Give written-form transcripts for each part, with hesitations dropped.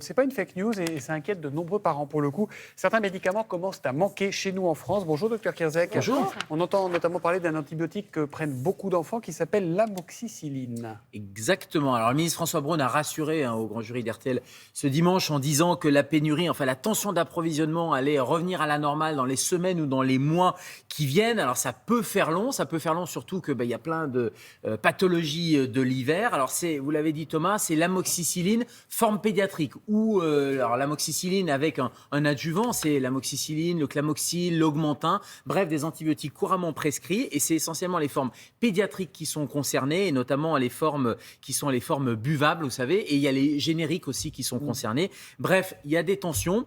C'est pas une fake news et ça inquiète de nombreux parents pour le coup. Certains médicaments commencent à manquer chez nous en France. Bonjour docteur Kierzek. Bonjour. On entend notamment parler d'un antibiotique que prennent beaucoup d'enfants qui s'appelle l'amoxicilline. Exactement. Alors le ministre François Braun a rassuré au grand jury d'RTL ce dimanche en disant que la pénurie, enfin la tension d'approvisionnement allait revenir à la normale dans les semaines ou dans les mois qui viennent. Alors ça peut faire long surtout que y a plein de pathologies de l'hiver. Alors vous l'avez dit Thomas, c'est l'amoxicilline forme pédiatrique. Alors l'amoxicilline avec un adjuvant, c'est l'amoxicilline, le clamoxyl, l'augmentin, bref, des antibiotiques couramment prescrits. Et c'est essentiellement les formes pédiatriques qui sont concernées, et notamment les formes qui sont les formes buvables, vous savez, et il y a les génériques aussi qui sont concernés. Bref, il y a des tensions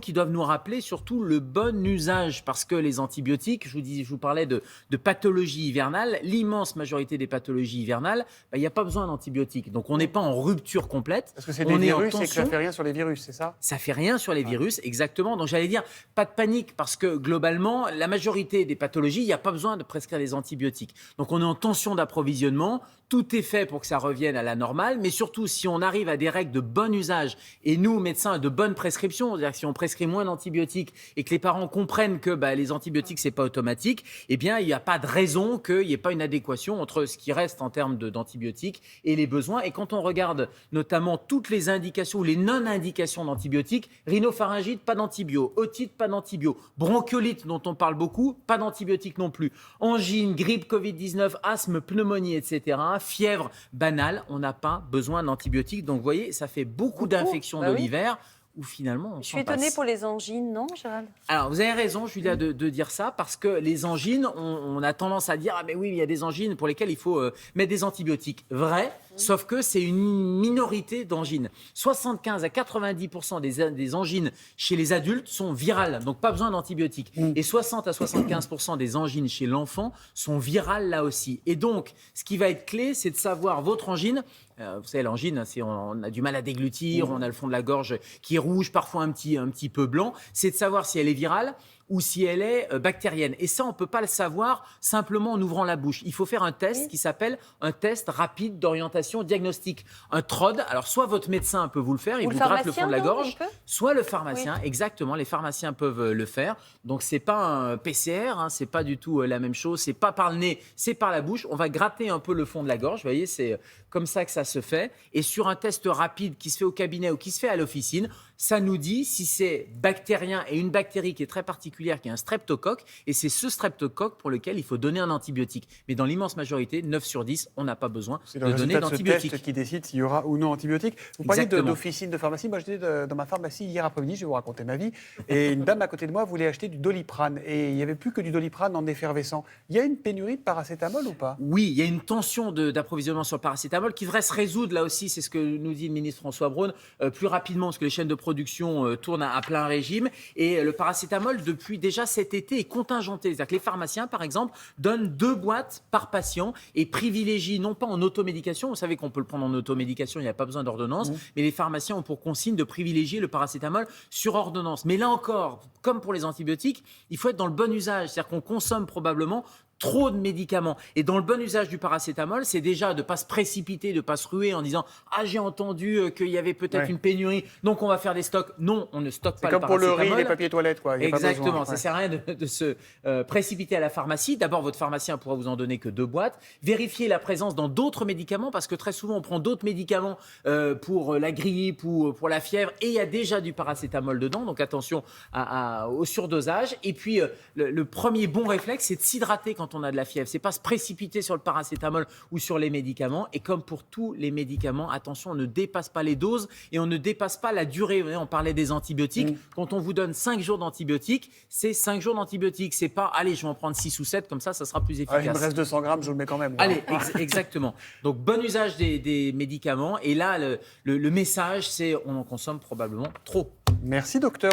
qui doivent nous rappeler surtout le bon usage, parce que les antibiotiques, je vous parlais de pathologies hivernales, l'immense majorité des pathologies hivernales, il n'y a pas besoin d'antibiotiques. Donc on n'est pas en rupture complète. Parce que c'est des virus et que ça fait rien sur les virus, c'est ça ? Ça fait rien sur les virus, exactement. Donc j'allais dire, pas de panique, parce que globalement, la majorité des pathologies, il n'y a pas besoin de prescrire des antibiotiques. Donc on est en tension d'approvisionnement, tout est fait pour que ça revienne à la normale, mais surtout si on arrive à des règles de bon usage, et nous, médecins, de bonne prescription, c'est-à-dire que si on prescrit moins d'antibiotiques et que les parents comprennent que les antibiotiques, c'est pas automatique, eh bien il n'y a pas de raison qu'il n'y ait pas une adéquation entre ce qui reste en termes d'antibiotiques et les besoins. Et quand on regarde notamment toutes les indications ou les non-indications d'antibiotiques, rhinopharyngite, pas d'antibio, otite, pas d'antibio, bronchiolite dont on parle beaucoup, pas d'antibiotiques non plus, angine, grippe, Covid-19, asthme, pneumonie, etc., fièvre banale, on n'a pas besoin d'antibiotiques. Donc vous voyez, ça fait beaucoup d'infections de l'hiver où finalement on Je suis étonnée pour les angines, non, Gérald ? Alors, vous avez raison, Julia, de dire ça, parce que les angines, on a tendance à dire « Ah, mais oui, il y a des angines pour lesquelles il faut mettre des antibiotiques. » Vrai, sauf que c'est une minorité d'angines. 75 à 90% des angines chez les adultes sont virales, donc pas besoin d'antibiotiques. Et 60 à 75% des angines chez l'enfant sont virales là aussi. Et donc, ce qui va être clé, c'est de savoir votre angine. Vous savez, l'angine, on a du mal à déglutir, on a le fond de la gorge qui est rouge, parfois un petit peu blanc. C'est de savoir si elle est virale ou si elle est bactérienne. Et ça, on ne peut pas le savoir simplement en ouvrant la bouche. Il faut faire un test qui s'appelle un test rapide d'orientation diagnostique. Un TROD. Alors, soit votre médecin peut vous le faire, il vous gratte le fond de la gorge, soit le pharmacien. Oui. Exactement, les pharmaciens peuvent le faire. Donc, ce n'est pas un PCR, ce n'est pas du tout la même chose. Ce n'est pas par le nez, c'est par la bouche. On va gratter un peu le fond de la gorge. Vous voyez, c'est comme ça que ça se fait. Et sur un test rapide qui se fait au cabinet ou qui se fait à l'officine, ça nous dit si c'est bactérien et une bactérie qui est très particulière, qui est un streptocoque. Et c'est ce streptocoque pour lequel il faut donner un antibiotique. Mais dans l'immense majorité, 9 sur 10, on n'a pas besoin de donner d'antibiotique. C'est le test qui décide s'il y aura ou non antibiotique. Vous parlez d'officine, de pharmacie. Moi, j'étais dans ma pharmacie hier après-midi, je vais vous raconter ma vie. Et une dame à côté de moi voulait acheter du Doliprane. Et il n'y avait plus que du Doliprane en effervescent. Il y a une pénurie de paracétamol ou pas ? Oui, il y a une tension d'approvisionnement sur le paracétamol qui devrait se résoudre, là aussi, c'est ce que nous dit le ministre François Braun, plus rapidement, parce que les chaînes de production tournent à plein régime. Et le paracétamol, depuis déjà cet été, est contingenté. C'est-à-dire que les pharmaciens, par exemple, donnent 2 boîtes par patient et privilégient, non pas en automédication, vous savez qu'on peut le prendre en automédication, il n'y a pas besoin d'ordonnance, mais les pharmaciens ont pour consigne de privilégier le paracétamol sur ordonnance. Mais là encore, comme pour les antibiotiques, il faut être dans le bon usage. C'est-à-dire qu'on consomme probablement trop de médicaments. Et dans le bon usage du paracétamol, c'est déjà de ne pas se précipiter, de ne pas se ruer en disant « Ah, j'ai entendu qu'il y avait peut-être une pénurie, donc on va faire des stocks. » Non, on ne stocke pas le paracétamol. C'est comme pour le riz, les papiers toilettes, quoi. Exactement, ça ne sert à rien de se précipiter à la pharmacie. D'abord, votre pharmacien pourra vous en donner que 2 boîtes. Vérifiez la présence dans d'autres médicaments, parce que très souvent, on prend d'autres médicaments pour la grippe ou pour la fièvre, et il y a déjà du paracétamol dedans, donc attention au surdosage. Et puis, le premier bon réflexe, c'est de s'hydrater quand on a de la fièvre. C'est pas se précipiter sur le paracétamol ou sur les médicaments. Et comme pour tous les médicaments, attention, on ne dépasse pas les doses et on ne dépasse pas la durée. Vous voyez, on parlait des antibiotiques. Quand on vous donne 5 jours d'antibiotiques, c'est 5 jours d'antibiotiques. C'est pas, allez, je vais en prendre 6 ou 7, comme ça sera plus efficace. Il me reste 200 grammes, je le mets quand même. Allez, exactement. Donc, bon usage des médicaments. Et là, le message, c'est on en consomme probablement trop. Merci, docteur.